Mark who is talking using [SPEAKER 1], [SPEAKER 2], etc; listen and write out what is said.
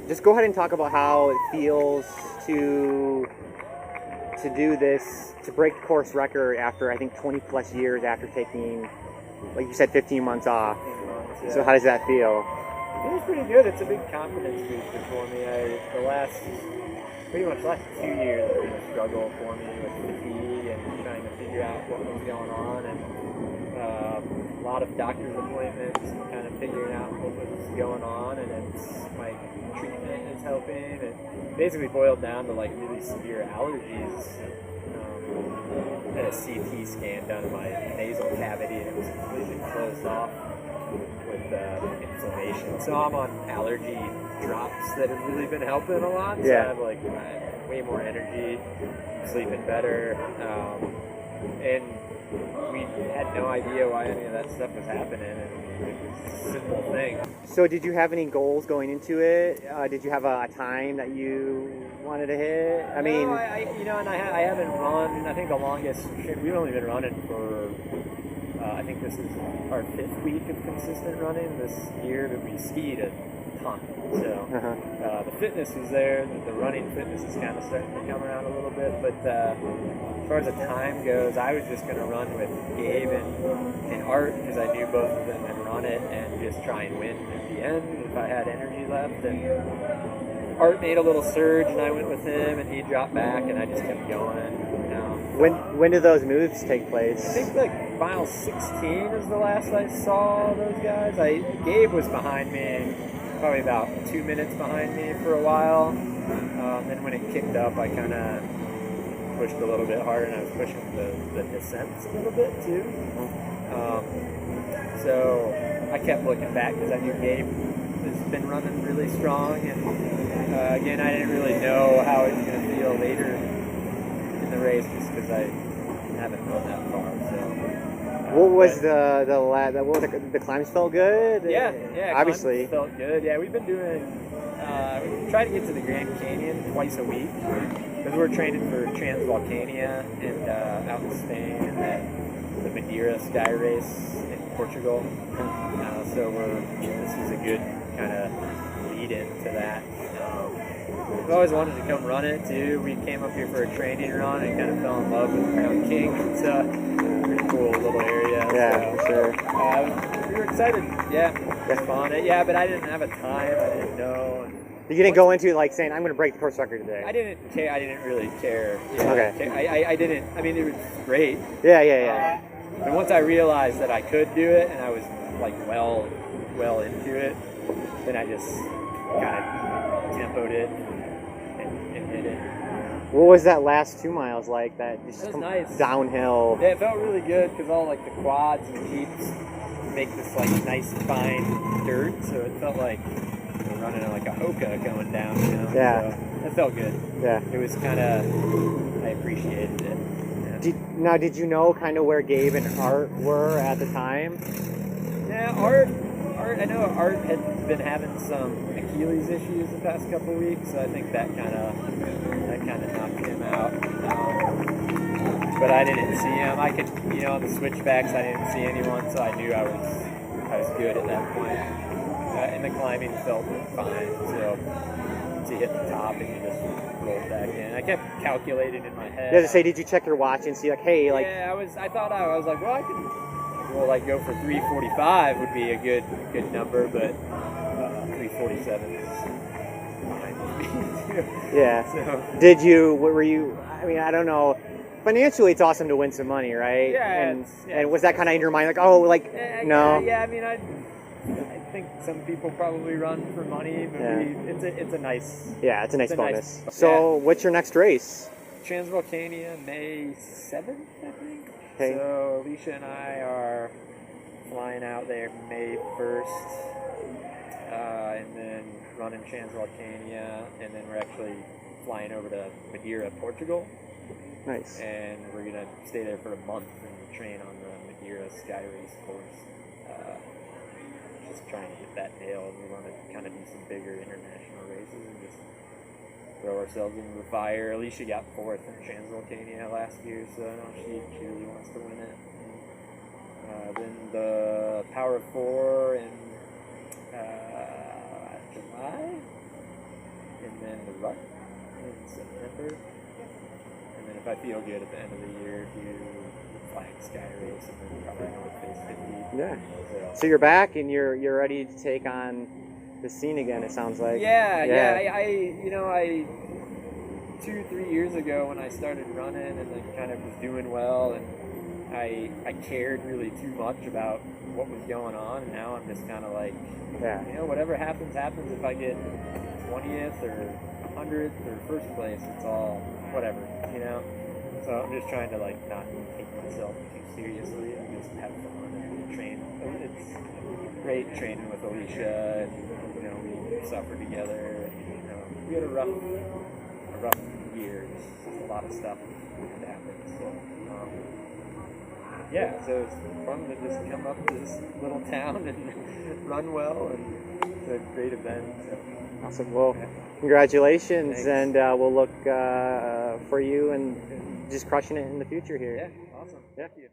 [SPEAKER 1] just go ahead and talk about how it feels to do this, to break the course record after I think 20 plus years after taking, like you said, 15 months off.
[SPEAKER 2] 15 months, yeah.
[SPEAKER 1] So how does that feel?
[SPEAKER 2] It feels pretty good. It's a big confidence booster for me. Pretty much last 2 years have been a struggle for me with fatigue and trying to figure out what was going on, and a lot of doctor's appointments and kind of figuring out what was going on, and it's my treatment is helping. It basically boiled down to like really severe allergies. Had a CT scan done in my nasal cavity, and it was completely closed off with inflammation. So I'm on allergy drops that have really been helping a lot. So I have way more energy, sleeping better, and we had no idea why any of that stuff was happening, and it was a simple thing.
[SPEAKER 1] So did you have any goals going into it? Did you have a time that you wanted to hit? I mean,
[SPEAKER 2] I haven't run. I think the longest we've only been running for. I think this is our 5th week of consistent running this year, but we skied a ton. So the fitness was there. The running fitness is kind of starting to come around a little bit. But as far as the time goes, I was just going to run with Gabe and Art because I knew both of them had run it, and just try and win at the end if I had energy left. And Art made a little surge, and I went with him, and he dropped back, and I just kept going.
[SPEAKER 1] When did those moves take place?
[SPEAKER 2] I think like mile 16 is the last I saw those guys. Gabe was behind me, probably about 2 minutes behind me for a while. Then when it kicked up, I kind of pushed a little bit harder, and I was pushing the descents a little bit too. So I kept looking back because I knew Gabe has been running really strong, and again, I didn't really know how it was going to feel later in the race just because I haven't run that far. So
[SPEAKER 1] what was the climbs felt good?
[SPEAKER 2] Yeah,
[SPEAKER 1] obviously
[SPEAKER 2] felt good. Yeah, we've been doing we try to get to the Grand Canyon twice a week because we're training for Transvolcania and out in Spain, and then the Madeira Sky Race in Portugal. So this is a good kind of lead into that. I've always wanted to come run it too. We came up here for a training run and kind of fell in love with Crown King. It's a pretty cool little area.
[SPEAKER 1] Yeah,
[SPEAKER 2] so,
[SPEAKER 1] for sure.
[SPEAKER 2] We were excited. Yeah, it was fun. Yeah, but I didn't have a time. I didn't know.
[SPEAKER 1] You didn't go into it like saying, I'm going to break the course record today.
[SPEAKER 2] I didn't care. I didn't really care. Yeah,
[SPEAKER 1] okay.
[SPEAKER 2] I didn't. I mean, it was great.
[SPEAKER 1] Yeah.
[SPEAKER 2] But once I realized that I could do it and I was like well into it, then I just kind of tempoed it and hit it.
[SPEAKER 1] What was that last 2 miles like? That just
[SPEAKER 2] was nice.
[SPEAKER 1] Downhill.
[SPEAKER 2] Yeah, it felt really good because all like the quads and jeeps make this like nice fine dirt, so it felt like we're running like a hoka going down.
[SPEAKER 1] Yeah.
[SPEAKER 2] So it felt good.
[SPEAKER 1] Yeah.
[SPEAKER 2] It was kind of, I appreciated it. Yeah.
[SPEAKER 1] Did you know kind of where Gabe and Art were at the time?
[SPEAKER 2] Yeah, Art. I know Art had been having some Achilles issues the past couple weeks, so I think that kind of knocked him out. But I didn't see him. I could, on the switchbacks, I didn't see anyone, so I knew I was good at that point. And the climbing felt fine. So to hit the top and you just rolled back in. I kept calculating in my head.
[SPEAKER 1] Yeah, to say, did you check your watch and see like, hey, like?
[SPEAKER 2] Yeah, I was like, well, I could. Well, like go for 3:45 would be a good number, but 3:47 is fine with me too.
[SPEAKER 1] Yeah.
[SPEAKER 2] So.
[SPEAKER 1] What were you? I mean, I don't know. Financially, it's awesome to win some money, right?
[SPEAKER 2] Yeah.
[SPEAKER 1] And was that kind of in your mind, like, oh, like no?
[SPEAKER 2] Yeah. I mean, I think some people probably run for money, but it's a nice.
[SPEAKER 1] Yeah, it's a nice bonus. So, what's your next race?
[SPEAKER 2] Transvolcania, May 7th, I think.
[SPEAKER 1] Okay.
[SPEAKER 2] So Alicia and I are flying out there May 1st, and then running Transvolcania, and then we're actually flying over to Madeira, Portugal.
[SPEAKER 1] Nice.
[SPEAKER 2] And we're going to stay there for a month and train on the Madeira Sky Race course. Just trying to get that nailed. We want to kind of do some bigger international races and just throw ourselves into the fire. Alicia got 4th in Transvolcania last year, so I know she really wants to win it. Then the Power of 4 in July, rut in September, and then if I feel good at the end of the year, do flag sky race and then probably North Face 50.
[SPEAKER 1] Yeah. So you're back and you're ready to take on the scene again. It sounds like.
[SPEAKER 2] Yeah. I 2-3 years ago when I started running and then kind of was doing well, and I cared really too much about what was going on, and now I'm just kind of like, whatever happens, happens. If I get 20th or 100th or first place, it's all whatever, So I'm just trying to like not take myself too seriously and just have fun and train. It's great training with Alicia, and we suffered together. And, we had a rough year. Just a lot of stuff that happened. So so it's fun to just come up to this little town and run well, and it's a great event. So.
[SPEAKER 1] Awesome. Well, congratulations.
[SPEAKER 2] Thanks.
[SPEAKER 1] And we'll look for you and just crushing it in the future here.
[SPEAKER 2] Yeah, awesome.
[SPEAKER 1] Yeah.
[SPEAKER 2] Thank you.